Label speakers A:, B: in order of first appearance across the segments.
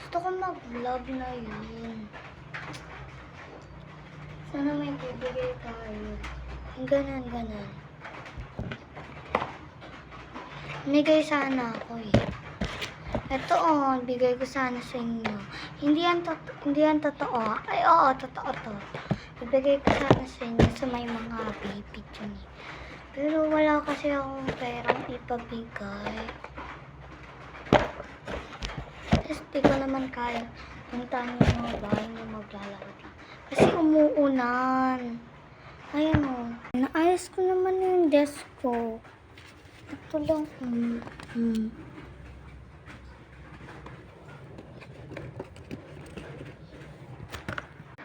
A: Gusto ko mag-vlog na yun. Sana may bibigay tayo. Ganon. Bigay sana ako eh. Ito bigay ko sana sa inyo. Hindi yan totoo. Ay, oo, totoo to. Ibigay ko sana sa inyo sa may mga baby dyan eh. Pero wala kasi akong perang ipabigay. Tapos di ko naman kaya puntahan yung mga bahay na maglalaro dito. Kasi umuulan. Ayan o. Naayos ko naman yung desk ko. Ito lang.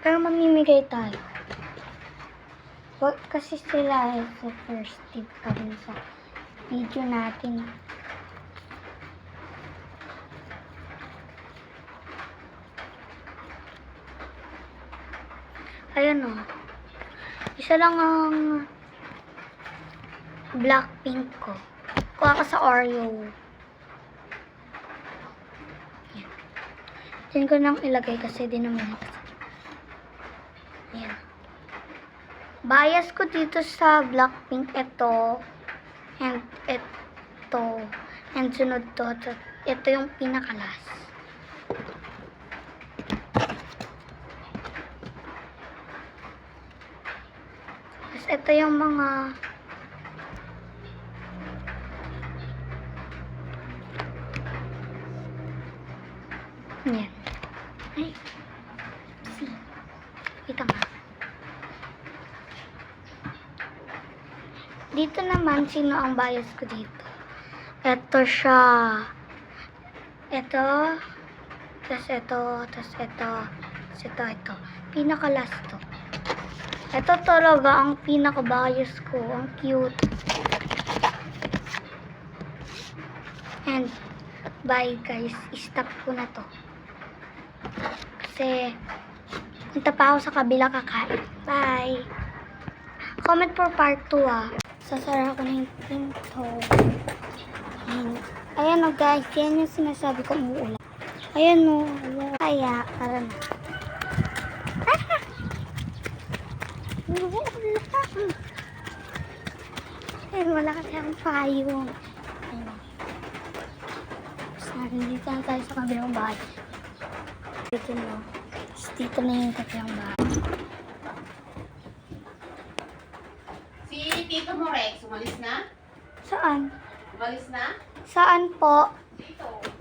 A: Pero mamimigay tayo. Kasi sila sa first tip pa rin sa video natin. Ayan o. Isa lang ang Blackpink ko. Kuha ka sa Oreo. Ayan. Diyan ko nang ilagay kasi di naman ito. Ayan. Bias ko dito sa Blackpink ito. And ito. And sunod to. Ito yung pinakalas. Tapos ito yung mga yan. Ay. See. Kita nga. Dito naman, sino ang bias ko dito? Ito siya. Ito. Tapos ito. Tapos ito. Tapos ito. Pinaka-last to. Ito talaga ang pinaka-bias ko. Ang cute. And, bye guys. I-stop ko na to. Kasi, punta pa ako sa kabila kakain. Bye! Comment for part 2 Sasara ko na yung pinto. Ayan o guys. Yan yung sinasabi ko umuulan. Ayan o. Kaya, tara na. Ayan, wala kasi akong payong. Ayan. Tapos nandito na tayo sa kabilang bahay. Dito na. Tapos dito na yung kabilang bahay.
B: Si Tito mo Rex, umalis na?
A: Saan?
B: Umalis na?
A: Saan po?
B: Dito.